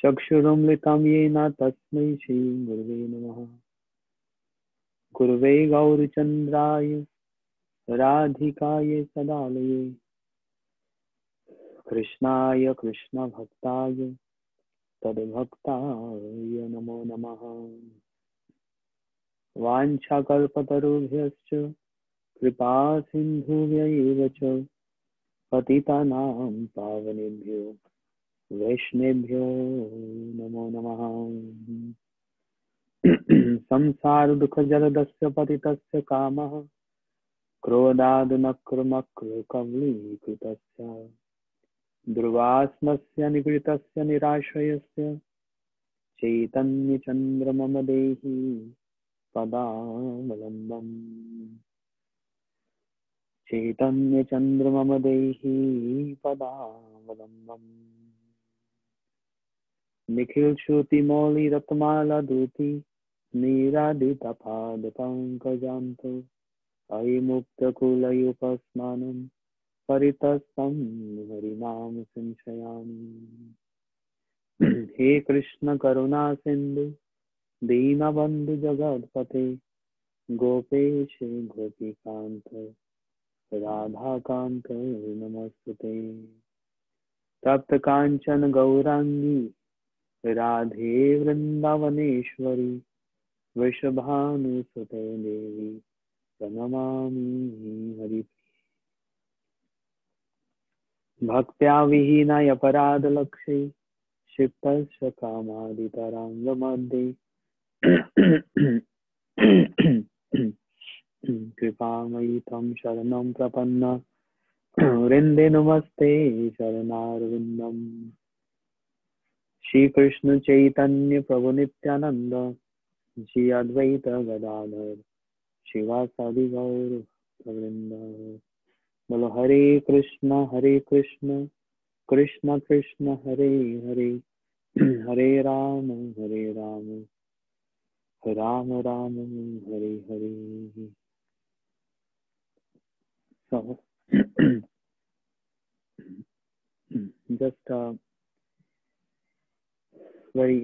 चक्षुरुन्मिलितं येन तस्मै श्रीगुरवे नमः। गुरवे गौरचन्द्राय राधिकाय सदालये कृष्णाय कृष्णभक्ताय तद्भक्ताय नमो नमः। वाञ्छाकल्पतरुभ्यश्च कृपा सिन्धुभ्यैव च पतितानां पावनेभ्यो वैष्णवेभ्यो नमो नमः। संसारदुःखजलदस्य पतितस्य कामः क्रोधादनक्रमकवलीकृतस्य दुर्वासनस्य निगृहीतस्य निराश्रयस्य चैतन्यचन्द्रमम देहि पदावलम्बम्। चैतन्यचन्द्रमम देहि पदावलम्बम्। निखिलश्रुतिमौलिरत्मालधृति नीरादितपादपङ्कजान्तो अयिमुक्तकुलयुपस्नानं परितस्तं हरिनाम संशयामि। हे कृष्ण करुणा सिन्धु दीनबन्धु जगत्पते गोपेश गोपीकान्त राधाकान्त नमस्तुते। तप्त कांचन गौरांगी राधे वृंदावनेश्वरी वृषभानुसुते देवी प्रणमामि हरिप्रिये। भक्त्या विहीनाय अपराधलक्षे क्षिप्तस्य कामादितराङ्गमध्ये कृपामयि तं शरणं प्रपन्न वृन्दे नमस्ते चरणारविन्दम्। श्री कृष्ण चैतन्य प्रभु नित्यानंद श्री अद्वैत गदाधर शिवासादि गौर वृंद। बोलो हरे Krishna Krishna Krishna Hare Hare Hare Ram Ram Ram Hare Hare. So just a very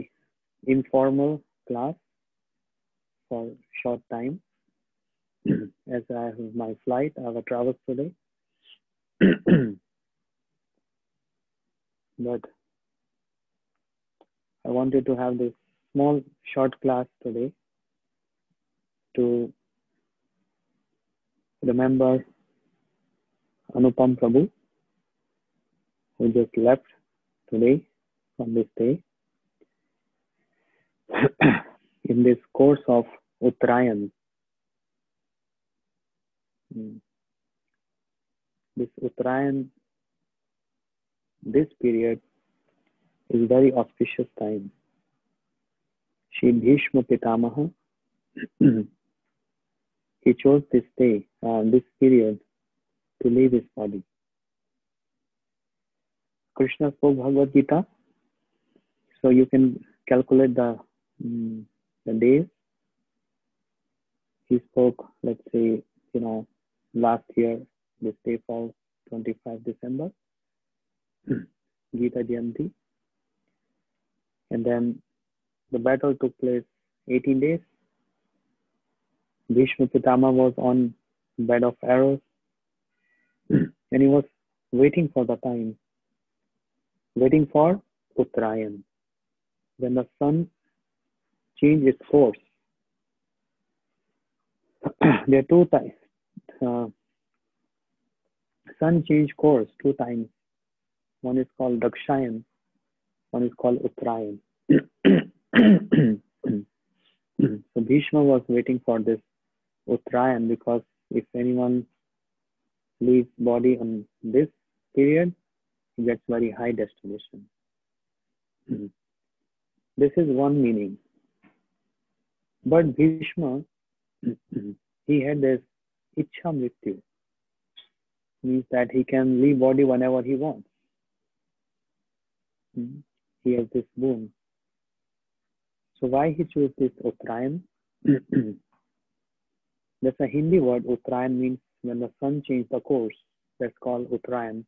informal class for short time as I have my flight. I have a travel today. But I wanted to have this small short class today to remember Anupam Prabhu, who just left today on this day. In this course of Uttarayan, this Uttarayan, this period is very auspicious time. Shri Bhishma Pitamaha, he chose this day, this period to leave his body. Krishna spoke Bhagavad Gita, so you can calculate the days. He spoke, let's say, last year, this day falls 25 December, Gita Jayanti. And then the battle took place 18 days. Bhishma Pitama was on bed of arrows and he was waiting for the time, waiting for Uttarayan, when the sun changed its course. There are two times. Sun changed course two times. One is called Dakshayan, one is called Uttarayan. So Bhishma was waiting for this Uttarayan because if anyone leaves body on this period, he gets very high destination. This is one meaning. But Bhishma, he had this Ichha Mrityu, means that he can leave body whenever he wants. He has this boon. So why he chose this Uttarayan? That's a Hindi word. Uttarayan means when the sun changes the course. That's called Uttarayan.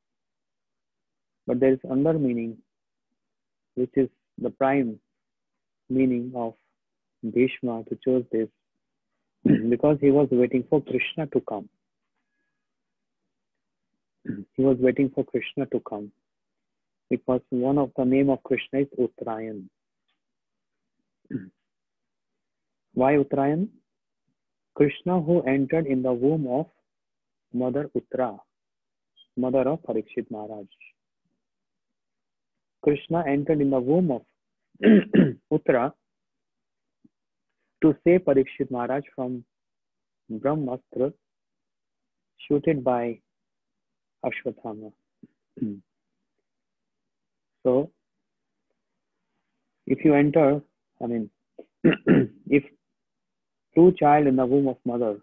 But there is another meaning. which is the prime meaning of Bhishma to choose this, because he was waiting for Krishna to come. He was waiting for Krishna to come, because one of the name of Krishna is Uttarayan. Why Uttarayan? Krishna, who entered in the womb of Mother Uttara, mother of Parikshit Maharaj. Krishna entered in the womb of Uttara to save Parikshit Maharaj from Brahmastra shooted by Ashwatthama. So, if you enter, if two child in the womb of mother,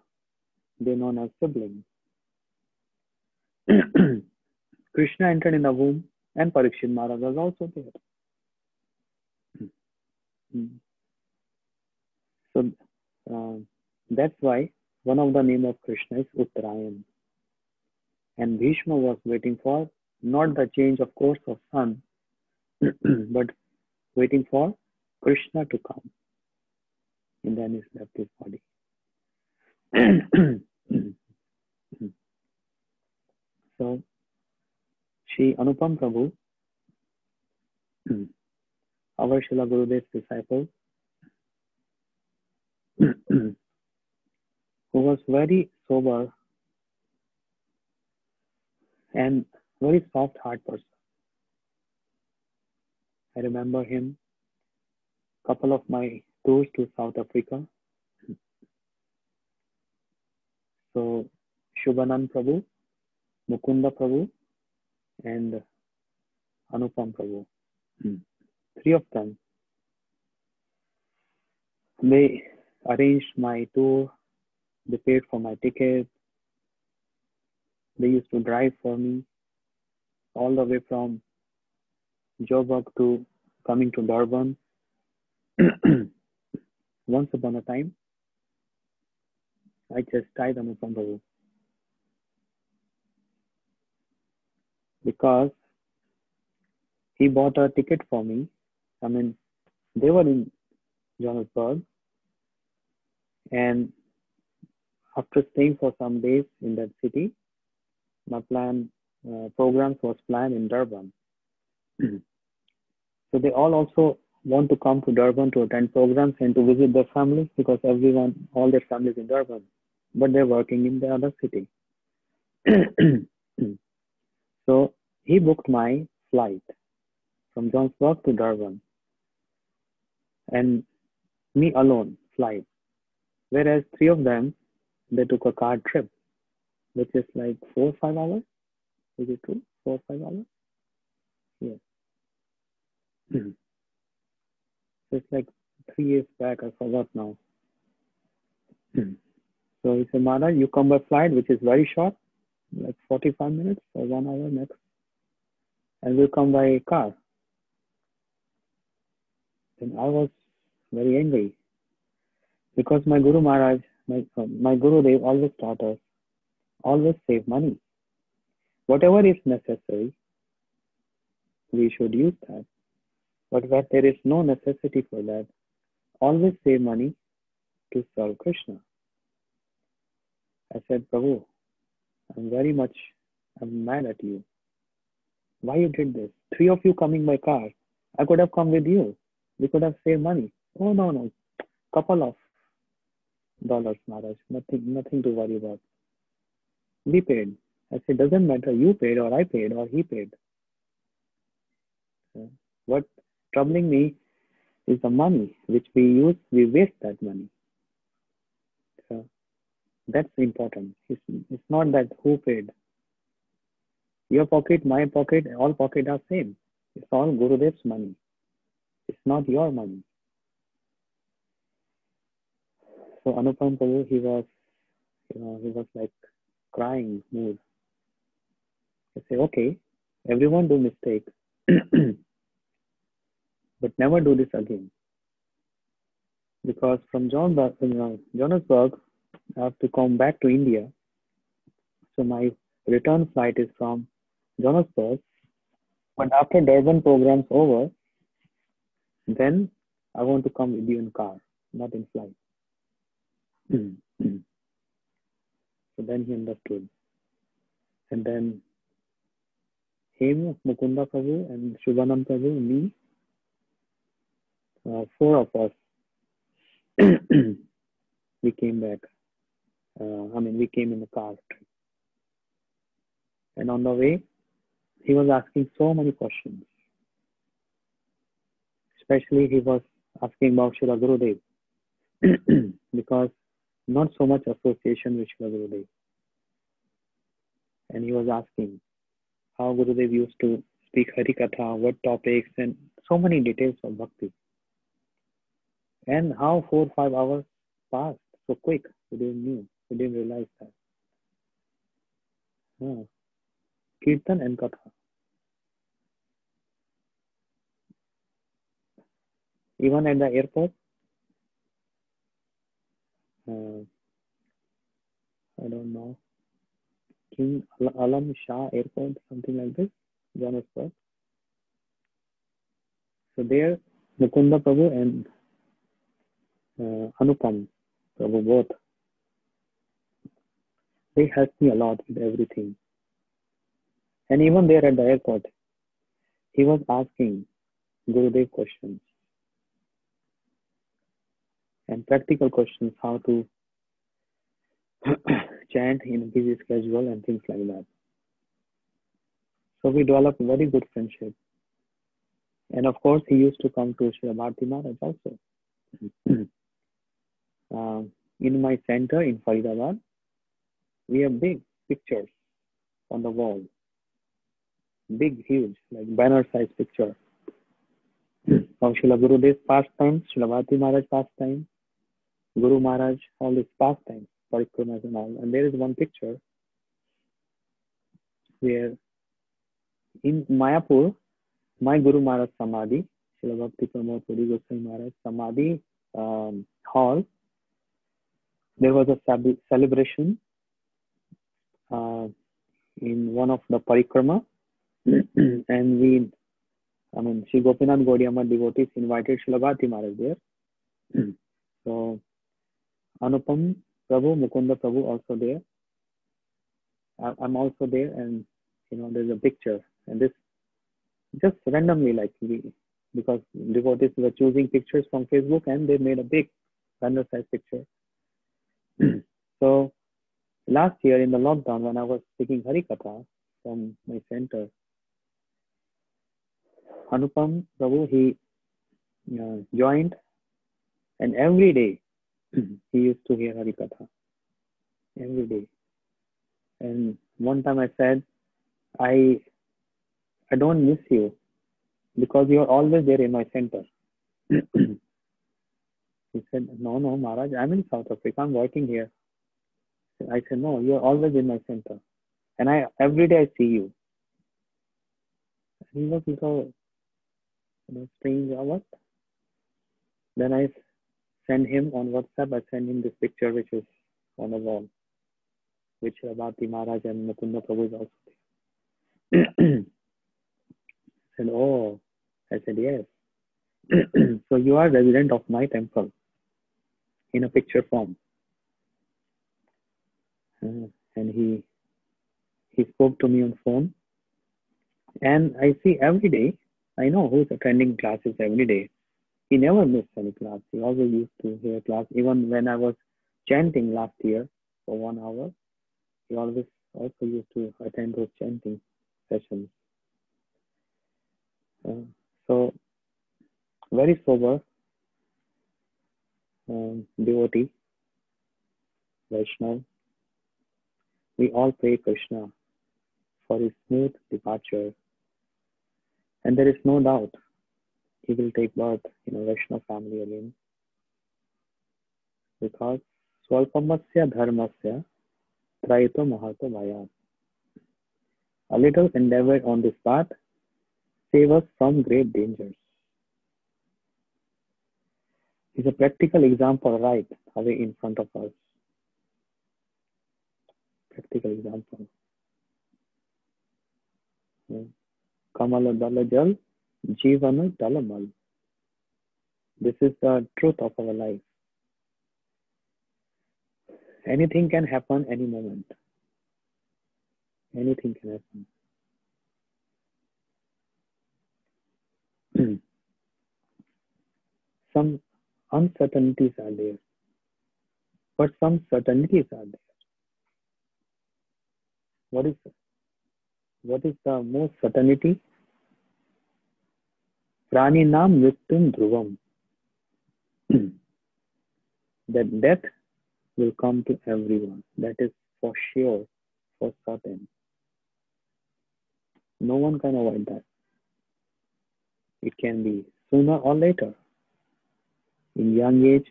they known as siblings. Krishna entered in the womb and Parikshit Maharaj was also there. So that's why one of the name of Krishna is Uttarayan. And Bhishma was waiting for not the change of course of sun, but waiting for Krishna to come. And then he left his body. So, Shri Anupam Prabhu, our Srila Gurudev's disciple, who was very sober and very soft heart person. I remember him couple of my tours to South Africa. So Shubhanand Prabhu, Mukunda Prabhu, and Anupam Prabhu. Three of them. They arranged my tour. They paid for my ticket. They used to drive for me all the way from Joburg to coming to Durban. Once upon a time, I just tied Anupam Prabhu because he bought a ticket for me. They were in Johannesburg, and after staying for some days in that city, my programs was planned in Durban. So they all also want to come to Durban to attend programs and to visit their families, because all their families in Durban, but they're working in the other city. So he booked my flight from Johannesburg to Durban, and me alone flight. Whereas three of them, they took a car trip, which is like 4 or 5 hours. Is it true? 4 or 5 hours? Yes. So it's like 3 years back, I forgot now. So he said, Maharaj, you come by flight, which is very short, like 45 minutes or 1 hour max, and we'll come by car. And I was very angry, because my Guru Maharaj, my Gurudev always taught us, always save money. Whatever is necessary, we should use that. But where there is no necessity for that, always save money to serve Krishna. I said, Prabhu, I'm mad at you. Why you did this? 3 of you coming by car. I could have come with you. We could have saved money. Oh, no. Couple of dollars, Maharaj. Nothing to worry about. We paid. I said, doesn't matter. You paid or I paid or he paid. What troubling me is the money which we use. We waste that money. So that's important. It's not that who paid. Your pocket, my pocket, all pockets are same. It's all Gurudev's money. It's not your money. So Anupam Prabhu, he was like crying mood. I say, okay, everyone do mistake, but never do this again. Because from Johannesburg, I have to come back to India. So my return flight is from Johannesburg. But after Durban program's over, Then I want to come with you in car, not in flight. So then he understood. And then him, Mukunda Prabhu, and Shubhanam Prabhu, me, four of us, we came back. We came in the car. And on the way, he was asking so many questions. Especially he was asking about Srila Gurudev because not so much association with Srila Gurudev. And he was asking how Gurudev used to speak Hari Katha, what topics, and so many details of bhakti. And how 4 or 5 hours passed so quick. We didn't realize that. Kirtan and Katha. Even at the airport, I don't know, King Alam Shah Airport, something like this, Johannesburg. So there, Mukunda Prabhu and Anupam Prabhu both, they helped me a lot with everything. And even there at the airport, he was asking Gurudev questions and practical questions, how to chant in a busy schedule and things like that. So we developed a very good friendship. And of course, he used to come to Siddhanti Maharaj also. In my center in Faridabad, we have big pictures on the wall. Big, huge, like banner-sized picture of Srila Gurudev's pastimes, Srila Bharati Maharaj pastime, Guru Maharaj, all these pastimes, parikramas and all. And there is one picture where in Mayapur, my Guru Maharaj Samadhi, Srila Bhakti Pramod Puri Goswami Maharaj Samadhi hall, there was a celebration in one of the parikrama, and Sri Gopinath Gaudiyamma devotees invited Srila Bharati Maharaj there. So Anupam Prabhu, Mukunda Prabhu also there. I'm also there, and there's a picture, and this just randomly, because devotees were choosing pictures from Facebook, and they made a big banner size picture. So last year in the lockdown, when I was speaking Hari Katha from my center, Anupam Prabhu, he joined, and every day he used to hear Hari Katha. Every day. And one time I said, I don't miss you because you are always there in my center. He said, no, Maharaj, I'm in South Africa. I'm working here. I said, no, you are always in my center. And every day I see you. He was so strange or what? Then I send him on WhatsApp, I send him this picture which is on the wall, which Bharati Maharaj and Mukunda Prabhu is also there. I said, oh, I said, yes. So you are resident of my temple in a picture form. And he spoke to me on phone. And I see every day, I know who's attending classes every day. He never missed any class. He always used to hear class. Even when I was chanting last year for 1 hour, he always also used to attend those chanting sessions. So, very sober devotee, Vaishnav. We all pray Krishna for his smooth departure. And there is no doubt he will take birth in a Vaishnav family again. Because Swalpamasya Dharmasya Traito Mahato Vayat. A little endeavor on this path save us from great dangers. Is a practical example right away in front of us. Practical example. Kamala Dalajal, Jivana Dalamal. This is the truth of our life. Anything can happen any moment. Anything can happen. Some uncertainties are there, but some certainties are there. What is the most certainty? Praninam mrityum dhruvam. That death will come to everyone. That is for sure, for certain. No one can avoid that. It can be sooner or later. In young age,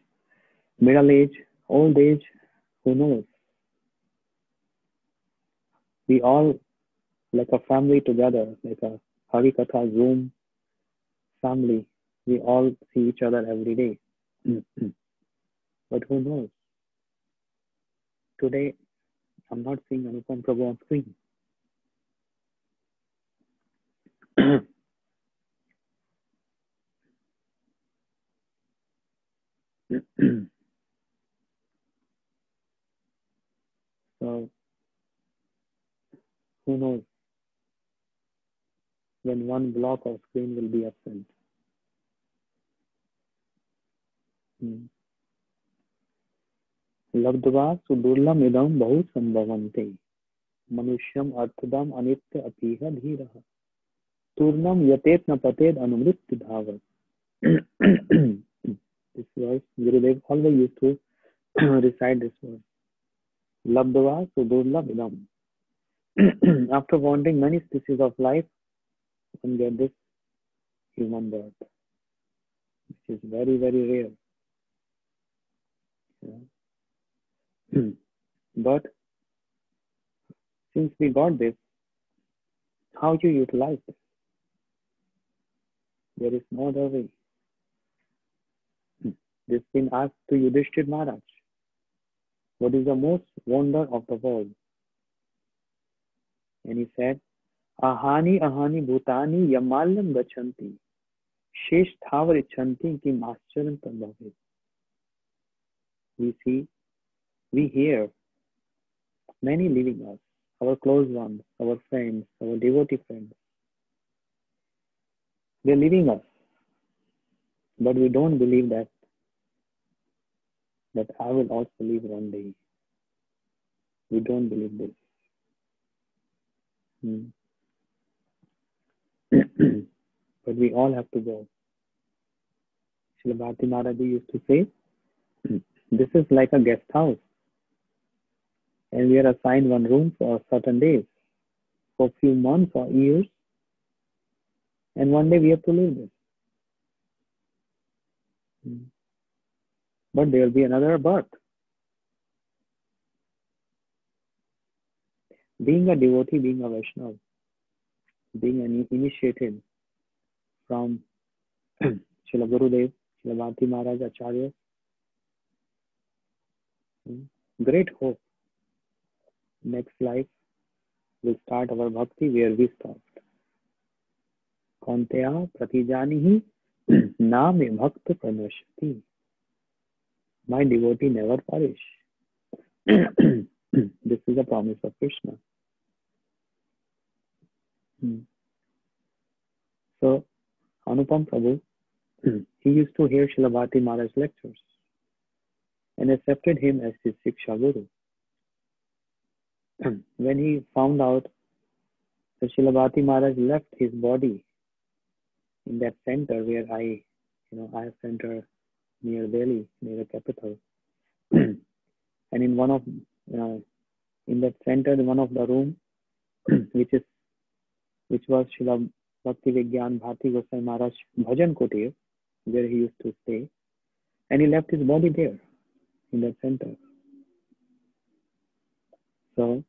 middle age, old age, who knows? We all, like a family together, like a Harikatha Zoom family, we all see each other every day. But who knows? Today, I'm not seeing Anupam Prabhu on screen. So, who knows when one block of screen will be absent. लब्ध्वा सुदुर्लभमिदं बहु संभवन्ते मनुष्यम अर्थदम अनित्य Aphiah धीरः तूर्णम यतेत न पतेद अनुमृत्य धावत. This verse, Gurudev always used to recite this verse. Labdava sudurlabhidam. After wandering many species of life, one get this human birth, which is very, very rare. Yeah. But since we got this, how you utilize it? There is no other way. This been asked to Yudhishthir Maharaj. What is the most wonder of the world? And he said, Ahani ahani bhutani yamalyam gachanti shesh thavar ichanti ki mascharan prabhavit. We see, we hear many leaving us, our close ones, our friends, our devotee friends. They're leaving us, but we don't believe that I will also leave one day. We don't believe this. But we all have to go. Srila Bharati Maharaj used to say, this is like a guest house, and we are assigned one room for certain days, for a few months or years, and one day we have to leave this. But there will be another birth. Being a devotee, being a Vaishnava, being initiated from Srila Gurudev, Srila Bharati Maharaj Acharya, great hope. Next life will start our bhakti where we stopped. Kaunteya pratijanihi name bhakta pranashati. My devotee never perish. This is a promise of Krishna. So, Anupam Prabhu, he used to hear Srila Bharati Maharaj lectures and accepted him as his Siksha Guru. When he found out that Srila Bharati Maharaj left his body in that center where I have center near Delhi, near the capital, and in one of in that center, in one of the room, which was Srila Bhakti Vigyan Bharati Goswami Maharaj Bhajan Kutir, where he used to stay, and he left his body there in that center. So,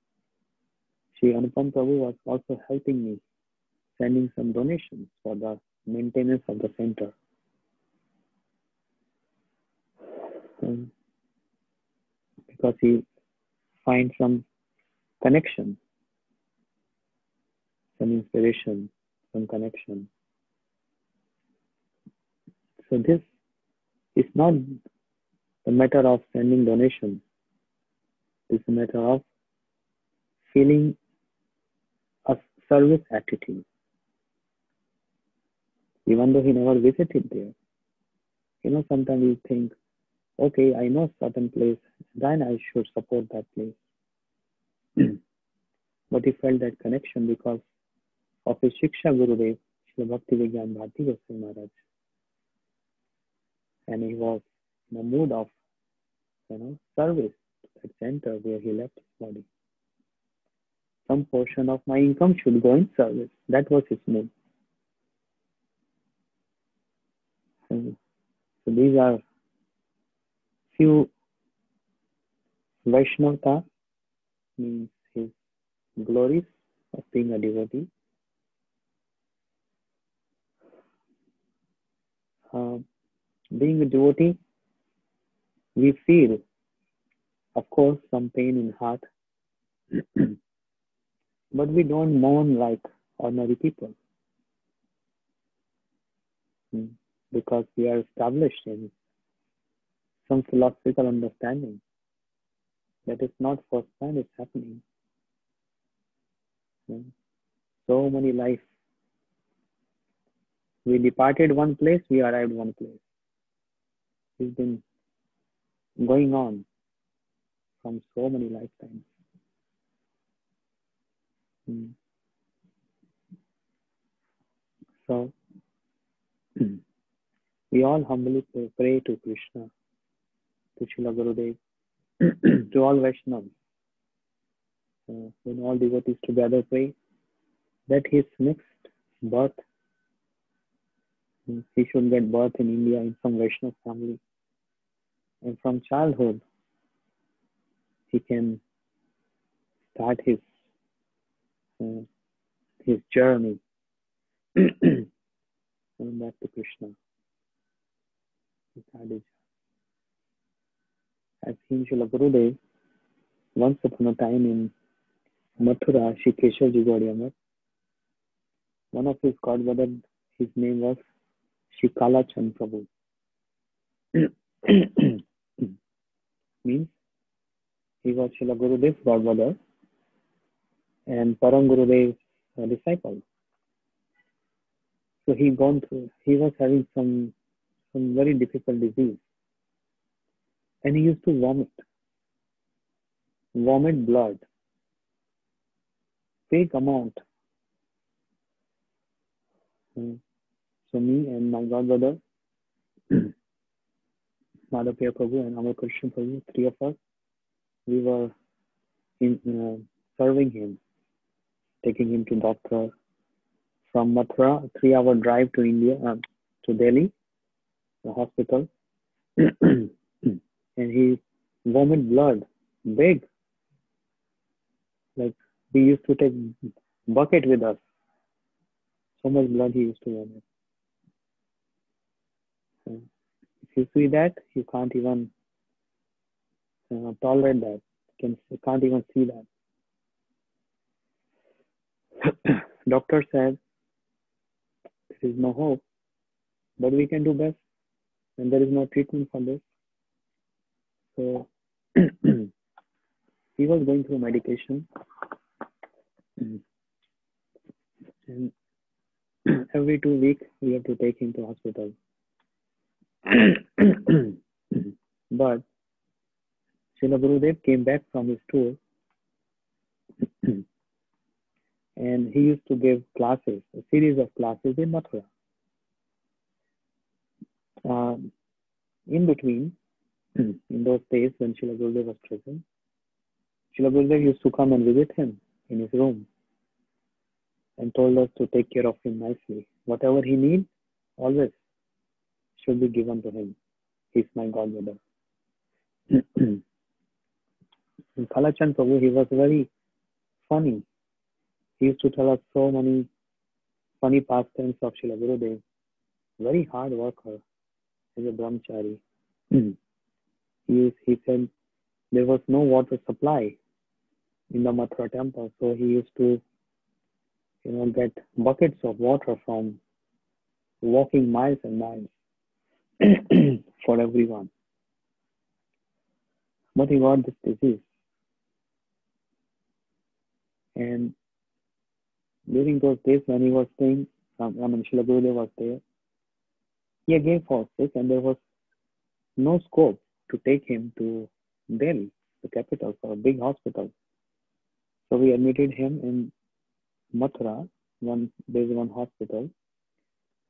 Sri Anupam Prabhu was also helping me, sending some donations for the maintenance of the center. Because he finds some connection, some inspiration, some connection. So this It's not a matter of sending donations. It's a matter of feeling a service attitude. Even though he never visited there, sometimes we think, okay, I know certain place, then I should support that place. But he felt that connection because of his Shiksha Gurudev, Srila Bhakti Vigyan Bharti Goswami Maharaj. And he was in a mood of, service to that center where he left his body. Some portion of my income should go in service. That was his mood. And so these are few Vaishnavata, means his glories of being a devotee. Being a devotee, we feel, of course, some pain in heart, but we don't mourn like ordinary people because we are established in some philosophical understanding that is not first time it's happening. So many lives. We departed one place, we arrived one place. It's been going on from so many lifetimes. So, we all humbly pray to Krishna, to Srila Gurudev, to all Vaishnavas. When all devotees together pray that his next birth, he should get birth in India in some Vaishnava family. And from childhood, he can start his journey coming back to Krishna. I've seen Srila Gurudev once upon a time in Mathura, Shri Keshavji Gauriya. One of his godbrother, his name was Shri Kalachand Prabhu. Means he was Srila Gurudev's godbrother and Param Gurudev's disciple. So he was having some very difficult disease. And he used to vomit blood, big amount. So me and my godbrother, Madhapriya Prabhu and Amar Krishna Prabhu, three of us, we were serving him, taking him to doctor. From Mathura, 3-hour drive to India, to Delhi, the hospital. And he vomit blood, big. Like we used to take bucket with us. So much blood he used to vomit. If you see that, you can't even tolerate that. You can't even see that. Doctor said, there is no hope, but we can do best. And there is no treatment for this. So he was going through medication. And every 2 weeks, we have to take him to hospital. But Srila Gurudev came back from his tour and he used to give classes, a series of classes in Mathura. In between, in those days when Srila Gurudev was present, Srila Gurudev used to come and visit him in his room and told us to take care of him nicely. Whatever he needs, always should be given to him. He's my godmother. Kalachand Prabhu, he was very funny. He used to tell us so many funny pastimes of Srila Gurudev. Very hard worker as a brahmachari. He said there was no water supply in the Mathura temple, so he used to, get buckets of water from walking miles and miles. for everyone. But he got this disease. And during those days when he was staying, Srila Gurudev was there, he again fell sick and there was no scope to take him to Delhi, the capital, for a big hospital. So we admitted him in Mathura. There's one hospital,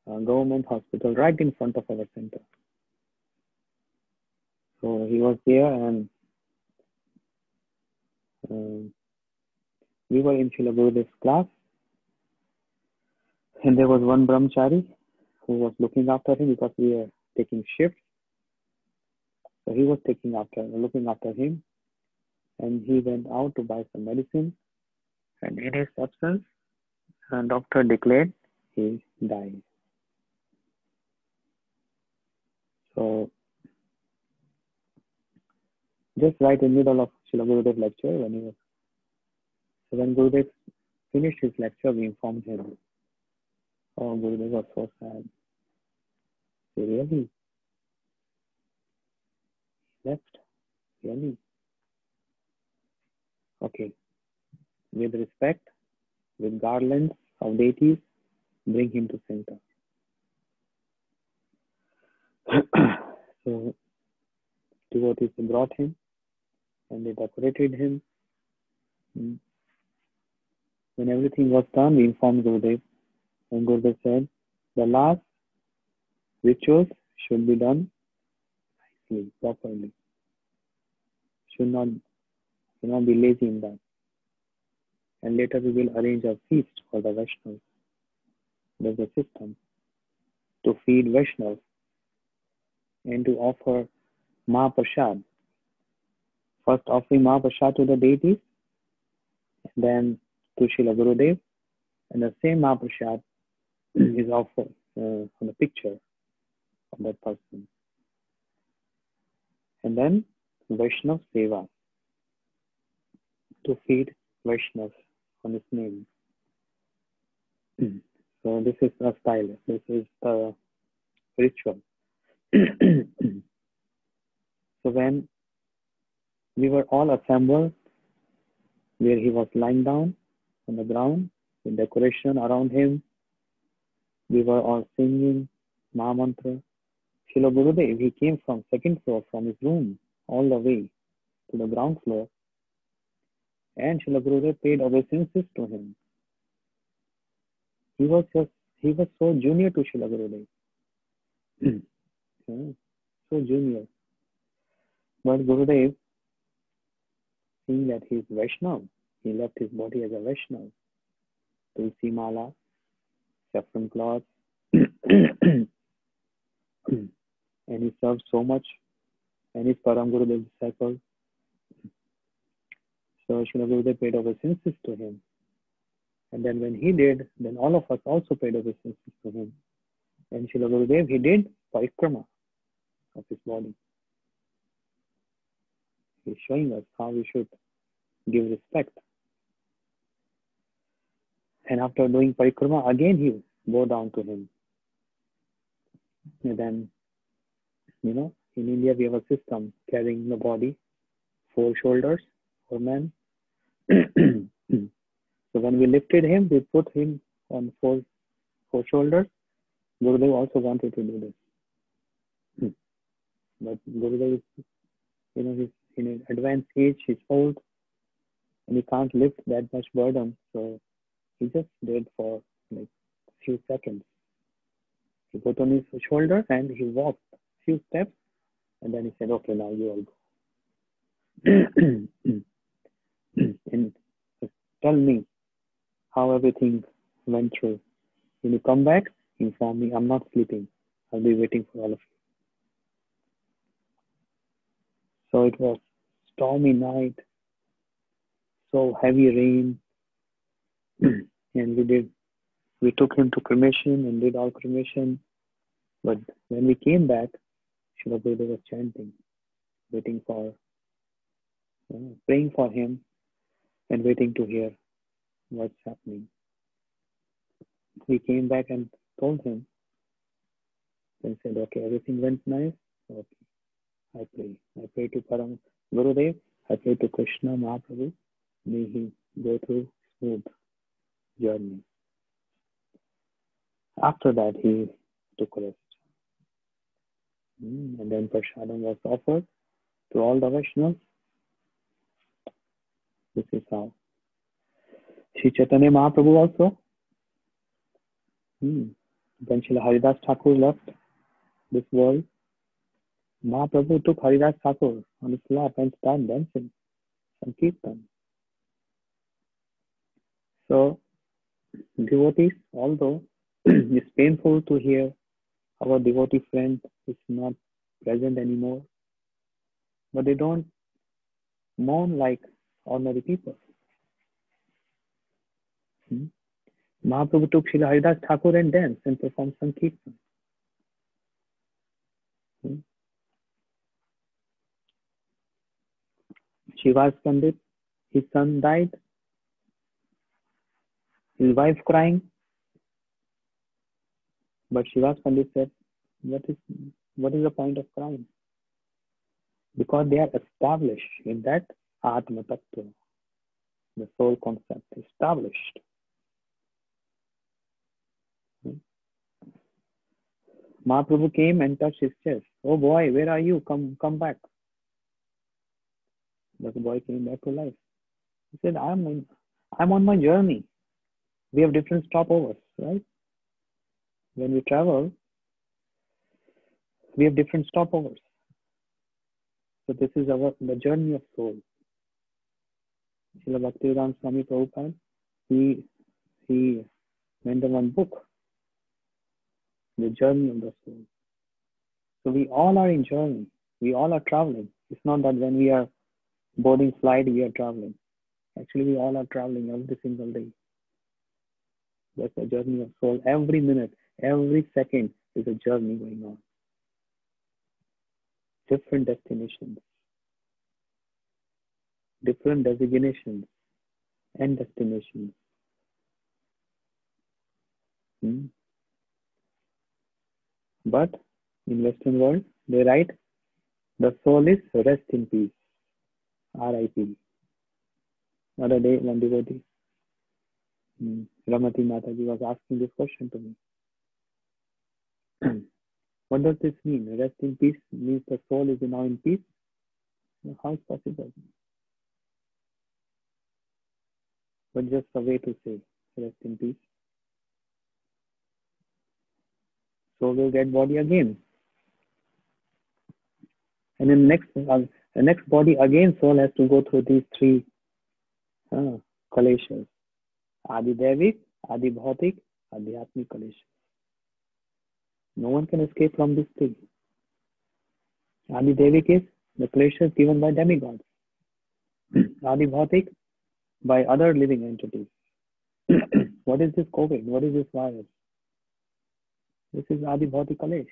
a government hospital, right in front of our center. So he was there, and we were in Srila Gurudev's class, and there was one brahmachari who was looking after him because we were taking shifts. So he was looking after him, and he went out to buy some medicine. And in his absence, the doctor declared he died. So just right in the middle of Srila Gurudev's lecture, when Gurudev finished his lecture, we informed him. Oh, Gurudev was so sad. He really left? Really? Okay. With respect, with garlands of deities, bring him to center. So devotees brought him and they decorated him. When everything was done, we informed Gurudev, and Gurudev said, the last rituals should be done nicely, properly. Should not be lazy in that. And later we will arrange a feast for the Vaishnavas. There's a system to feed Vaishnavas and to offer Mahaprasad. First offering Mahaprasad to the deities, then to Srila Gurudev, and the same Mahaprasad is offered on the picture of that person. And then Vaishnav Seva, to feed Vaishnavas on his name. So this is the style, this is the ritual. So when we were all assembled where he was lying down on the ground with decoration around him, we were all singing Mahamantra. Srila Gurudev, he came from second floor from his room all the way to the ground floor, and Srila Gurudev paid obeisances to him. He was so junior to Srila Gurudev. So junior. But Gurudev, seeing that he is Vaishnav, he left his body as a Vaishnav. Tulsi mala, saffron cloth, and he served so much, and his Param Gurudev disciple. So Srila Gurudev paid obeisances to him. And then when he did, then all of us also paid obeisances to him. And Srila Gurudev, he did parikrama of his body. He's showing us how we should give respect. And after doing parikrama, again he bowed down to him. And then, in India we have a system carrying the body, 4 shoulders for men. So when we lifted him, we put him on 4 shoulders. Gurudev also wanted to do this. But Gurudev is, he's in an advanced age, he's old, and he can't lift that much burden. So he just did for like a few seconds. He put on his shoulder and he walked a few steps, and then he said, okay, now you all go. And tell me how everything went through. When you come back, inform me. I'm not sleeping. I'll be waiting for all of you. So it was stormy night, so heavy rain, and we took him to cremation and did all cremation. But when we came back, Srila Gurudev was chanting, waiting for, praying for him and waiting to hear what's happening. We came back and told him Then said, okay, everything went nice. Okay, I pray. I pray to Param Gurudev. I pray to Krishna Mahaprabhu. May he go through smooth journey. After that, he took rest. And then Prasadam was offered to all the Vaishnavas. This is how. Sri Chaitanya Mahaprabhu also. Then Srila Haridas Thakur left this world. Mahaprabhu took Haridas Thakur on his lap and started dancing and kirtan. So, devotees, although it's painful to hear our devotee friend is not present anymore, but they don't mourn like ordinary people. Mahaprabhu took Srila Haridas Thakur and danced and performed Sankirtan. Shivas Pandit, his son died, his wife crying, but Shivas Pandit said, what is the point of crying? Because they are established in that Atma Tattva, the soul concept, established. Mahaprabhu came and touched his chest. Oh boy, where are you? Come back. But the boy came back to life. He said, I'm on my journey. We have different stopovers, right? When we travel, we have different stopovers. So this is the journey of soul. Srila Bhaktivedanta Swami Prabhupada, he made the one book, The Journey of the Soul. So we all are in journey. We all are traveling. It's not that when we are boarding flight, we are traveling. Actually, we all are traveling every single day. That's the journey of soul. Every minute, every second is a journey going on. Different destinations, different designations and destinations. But in Western world, they write, the soul is rest in peace. R.I.P. Other day, one devotee, Ramati Mataji, was asking this question to me. What does this mean? Rest in peace means the soul is now in peace? How is possible? But just a way to say, rest in peace. Soul will get body again. And in the next body again, soul has to go through these three kaleshas. Adi Devik, Adi Bhautik, Adhyatmik kaleshas. No one can escape from these three. Adi Devik is the kaleshas given by demigods. Adi Bhautik by other living entities. What is this COVID? What is this virus? This is Adi Bhautik Kalesh.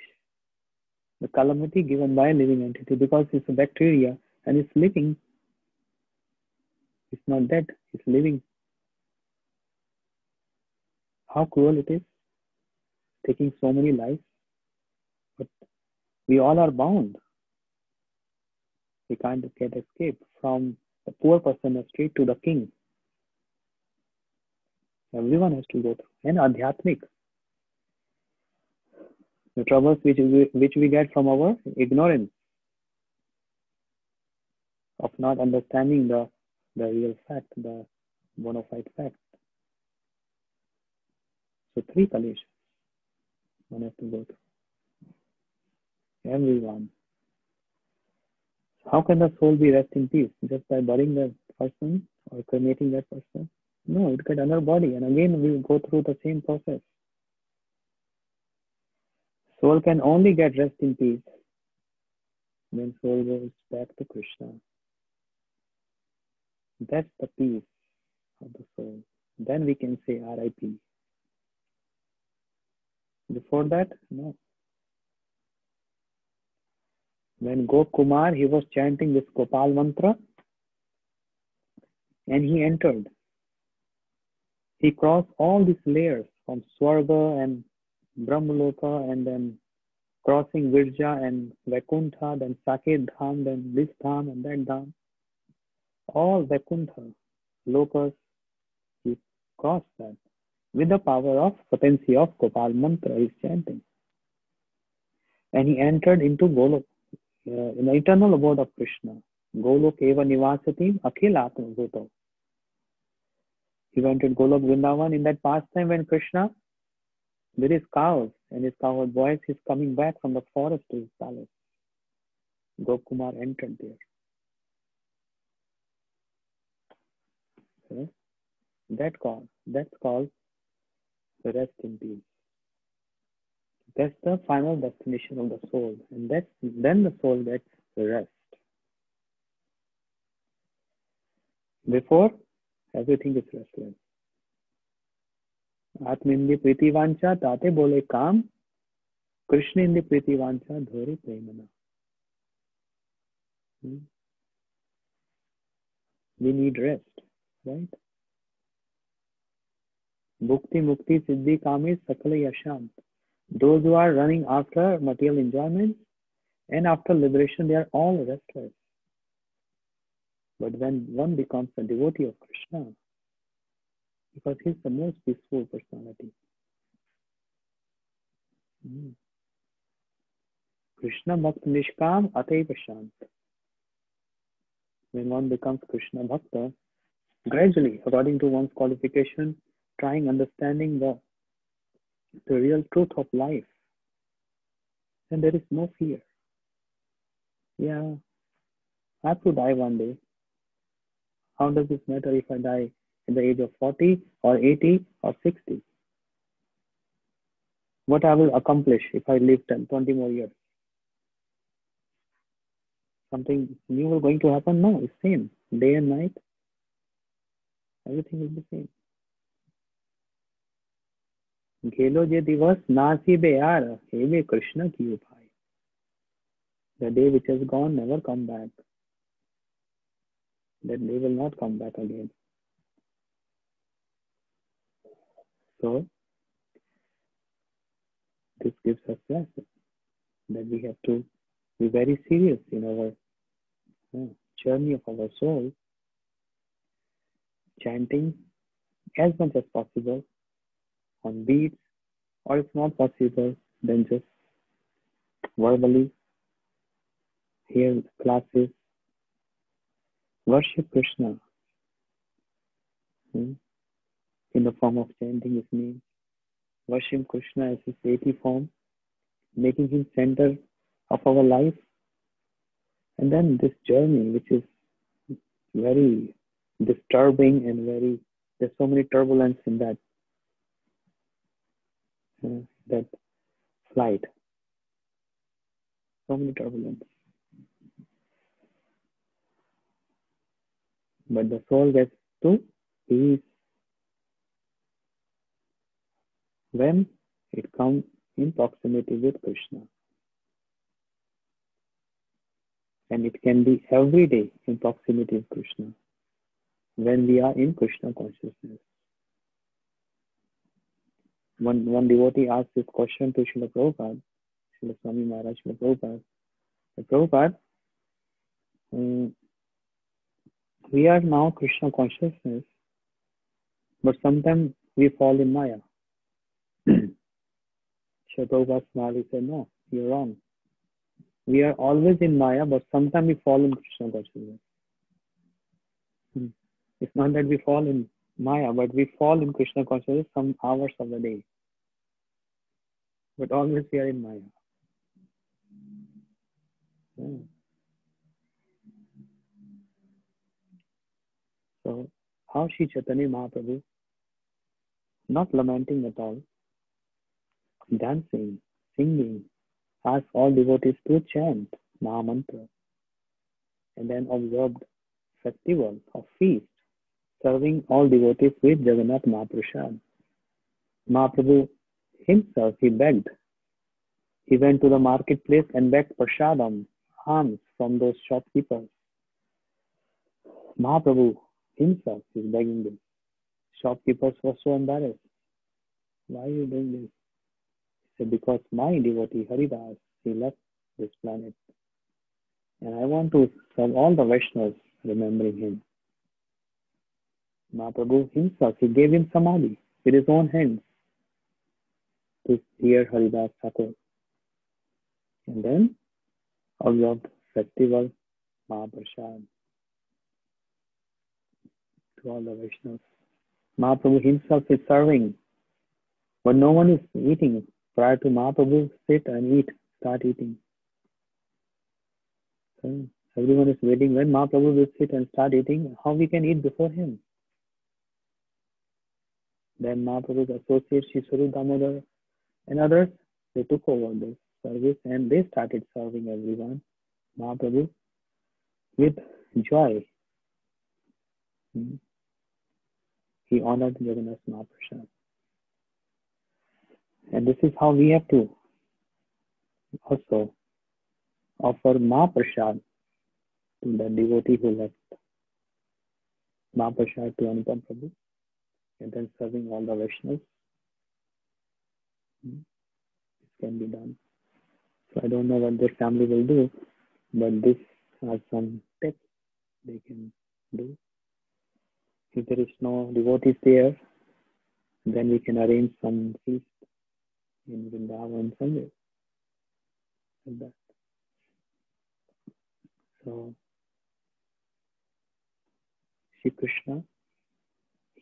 The calamity given by a living entity, because it's a bacteria and it's living. It's not dead, it's living. How cruel it is, taking so many lives. But we all are bound. We can't get escape from the poor person on the street to the king. Everyone has to go through. And Adhyatmik, the troubles which we get from our ignorance of not understanding the real fact, the bona fide fact. So three kaleshas one has to go through. Everyone. How can the soul be rest in peace? Just by burying that person or cremating that person? No, it gets another body, and again we go through the same process. Soul can only get rest in peace when soul goes back to Krishna. That's the peace of the soul. Then we can say R.I.P. Before that, no. When Gokumar, he was chanting this Gopal mantra, and he entered. He crossed all these layers from Swarga and Brahmaloka and then crossing Virja and Vaikuntha, then Saket Dham, then this Dham and that Dham. All Vaikuntha, Lokas, he crossed that. With the power of potency of Gopal mantra, he's chanting. And he entered into Golok, in the eternal abode of Krishna. Golok eva nivasati akhil atma bhuto. He went to Golok Vrindavan in that pastime when Krishna, with his cows and his cowherd boys, is coming back from the forest to his palace. Gopkumar entered there. Okay? That's called the rest in peace. That's the final destination of the soul, and then the soul gets rest. Before, everything is restless. Atma indi priti vancha tate bole kam, Krishna indi priti vancha dhori premana. We need rest, right? Bhukti mukti siddhi kami sakala yashant. Those who are running after material enjoyment and after liberation, they are all restless. But when one becomes a devotee of Krishna, because he's the most peaceful personality. Krishna Bhakta Nishkam Ataiva Shant. When one becomes Krishna Bhakta, gradually, according to one's qualification, trying understanding the real truth of life, then there is no fear. Yeah, I have to die one day. How does it matter if I die at the age of 40 or 80 or 60? What I will accomplish if I live 10, 20 more years? Something new is going to happen? No, it's same. Day and night, everything is the same. Gelo je divas nasibe yaar, heve Krishna ki upay. The day which has gone never come back. That day will not come back again. So, this gives us lesson that we have to be very serious in our journey of our soul, chanting as much as possible on beats, or if not possible, then just verbally hear classes, worship Krishna in the form of chanting his name, worship Krishna as his deity form, making him center of our life, and then this journey, which is very disturbing and there's so many turbulence in that flight, so many turbulence. But the soul gets to peace when it comes in proximity with Krishna. And it can be every day in proximity with Krishna when we are in Krishna consciousness. One devotee asked this question to Srila Prabhupada, Srila Swami Maharaj, Srila Prabhupada, we are now Krishna consciousness, but sometimes we fall in Maya. Srila Prabhupada smiled, said, no, you're wrong. We are always in Maya, but sometimes we fall in Krishna consciousness. It's not that we fall in Maya, but we fall in Krishna consciousness some hours of the day. But always we are in Maya. So, how Sri Chaitanya Mahaprabhu, not lamenting at all, dancing, singing, asked all devotees to chant Maha Mantra, and then observed festival of feast, serving all devotees with Jagannath Mahaprasad. Mahaprabhu himself, he begged. He went to the marketplace and begged prasadam, alms from those shopkeepers. Mahaprabhu himself is begging this. Shopkeepers were so embarrassed. Why are you doing this? He said, because my devotee Haridas, he left this planet. And I want to serve all the Vaishnavas remembering him. Mahaprabhu himself, he gave him samadhi with his own hands to dear Haridas Thakur. And then observed festival Mahaprasad to all the Vaishnavas. Mahaprabhu himself is serving, but no one is eating. Prior to Mahaprabhu, sit and eat, start eating. So everyone is waiting when Mahaprabhu will sit and start eating, how we can eat before him. Then Mahaprabhu's associates, Shri Swarup Damodar and others, they took over this service and they started serving everyone. Mahaprabhu with joy. He honored Jagannath Mahaprasad. And this is how we have to also offer Mahaprasad to the devotee who left. Mahaprasad to Anupama Prabhu and then serving all the Vaishnavas. This can be done. So I don't know what their family will do, but this are some tips they can do. If there is no devotees there, then we can arrange some feast in Vrindavan somewhere. Like that. So, Shri Krishna,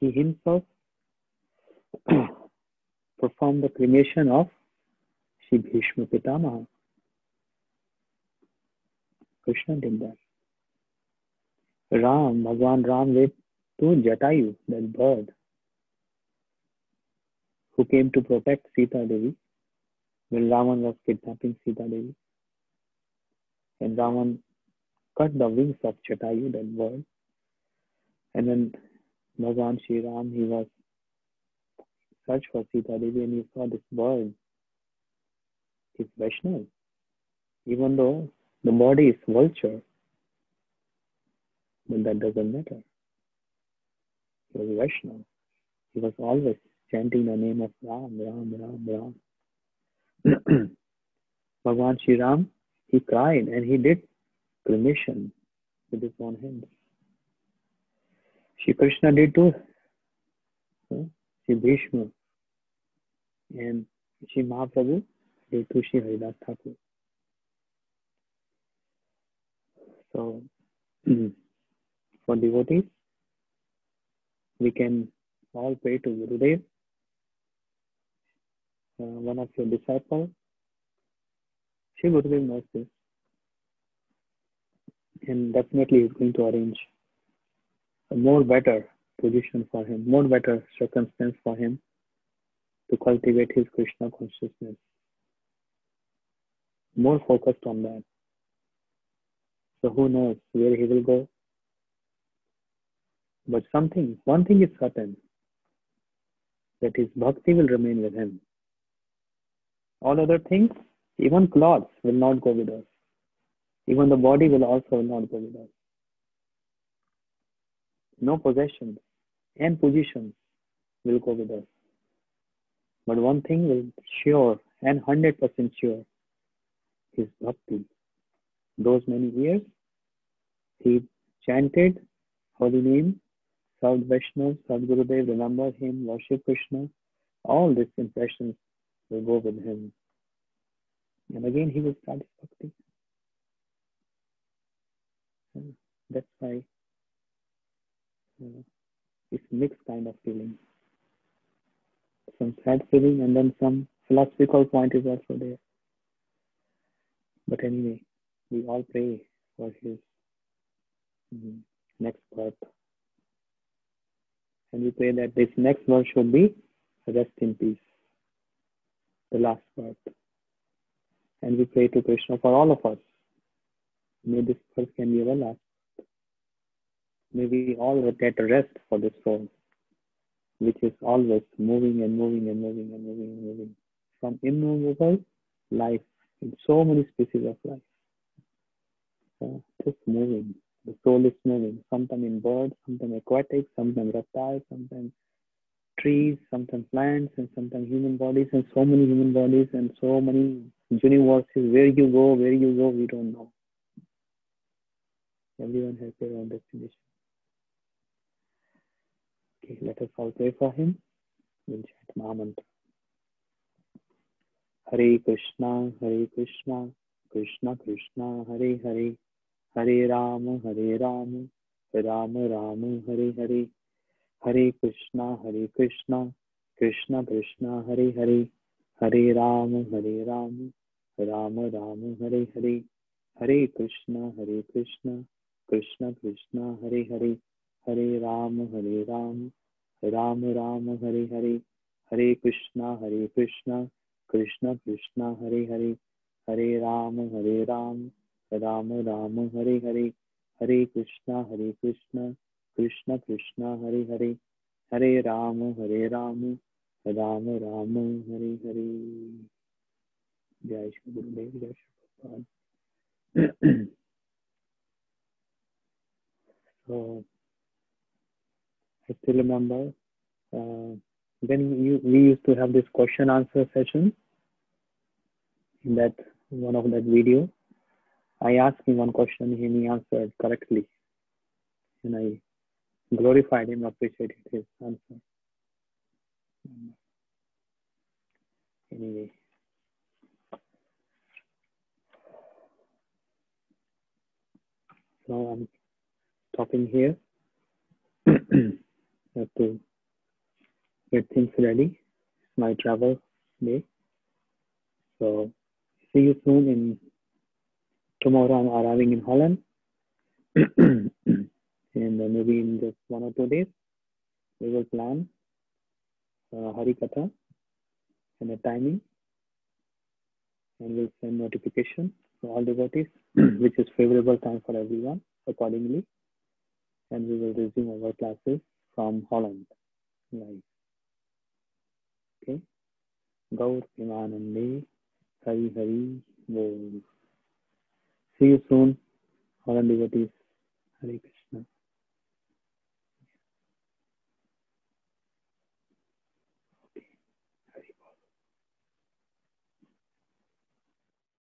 he himself performed the cremation of Shri Bhishma Pitamaha. Krishna did that. Bhagwan Ram went to Jatayu, that bird, who came to protect Sita Devi when Ravan was kidnapping Sita Devi. And Ravan cut the wings of Jatayu, that bird. And then Bhagwan Shri Ram, he was searched for Sita Devi and he saw this bird. It's Vaishnav. Even though the body is vulture, but that doesn't matter. He was Vaishnav. He was always chanting the name of Ram, Ram, Ram, Ram. Bhagwan Shri Ram, he cried and he did cremation with his own hands. Shri Krishna did too. Shri Bhishma and Shri Mahaprabhu did to Shri Haridas Thakur. So, for devotees, we can all pray to Gurudev, one of your disciples. Shri Gurudev knows this. And definitely is going to arrange a more better position for him, more better circumstance for him to cultivate his Krishna consciousness. More focused on that. So who knows where he will go? But one thing is certain, that his bhakti will remain with him. All other things, even clothes will not go with us. Even the body will also not go with us. No possessions and positions will go with us. But one thing will sure and 100% sure, his bhakti. Those many years, he chanted holy name, served Vaishnava, served Gurudev, remembered him, worship Krishna. All these impressions will go with him. And again, he will start his bhakti. That's why it's mixed kind of feeling. Some sad feeling and then some philosophical point is also there. But anyway, we all pray for his next birth. And we pray that this next birth should be rest in peace, the last birth. And we pray to Krishna for all of us. May this birth can be our last. May we all get rest for this soul, which is always moving and moving and moving and moving and moving. From immovable life, in so many species of life. So just moving. The soul is moving. Sometimes in birds, sometimes aquatic, sometimes reptiles, sometimes trees, sometimes plants, and sometimes human bodies, and so many human bodies, and so many universe is where you go, we don't know. Everyone has their own destination. Okay, let us all pray for him. We'll chant Mahamantra. Hare Krishna, Krishna Krishna, Hare Hare, Hare Rama, Rama Rama, Hare Hare, Hare Krishna, Krishna Krishna, Hare Hare, Hare Rama, Rama Rama, Hare Hare, Hare Krishna, Krishna Krishna, Hare Hare, Hare Rama, Rama Rama, Hare Hare, Hare Krishna, Krishna Krishna, Hare Hare, Hare Rama, Rama Rama, Hare Hare, Hare Krishna, Krishna Krishna, Hare Hare, Hare Rama, Rama Rama, Hare Hare. Jai Shri Gurudev, Jai Shri Prabhupada. So I still remember when we used to have this question answer session. In that one of that video, I asked him one question and he answered correctly, and I glorified him, appreciated his answer. Anyway, so I'm stopping here. Have to get things ready. It's my travel day. So see you soon. In tomorrow, I'm arriving in Holland, and maybe in just 1 or 2 days, we will plan Hari Katha and the timing, and we'll send notification to all devotees, which is favorable time for everyone accordingly, and we will resume our classes from Holland live. Okay. Gaur Imanande, Hari Hari Bol. See you soon, Holland devotees. Hare Krishna.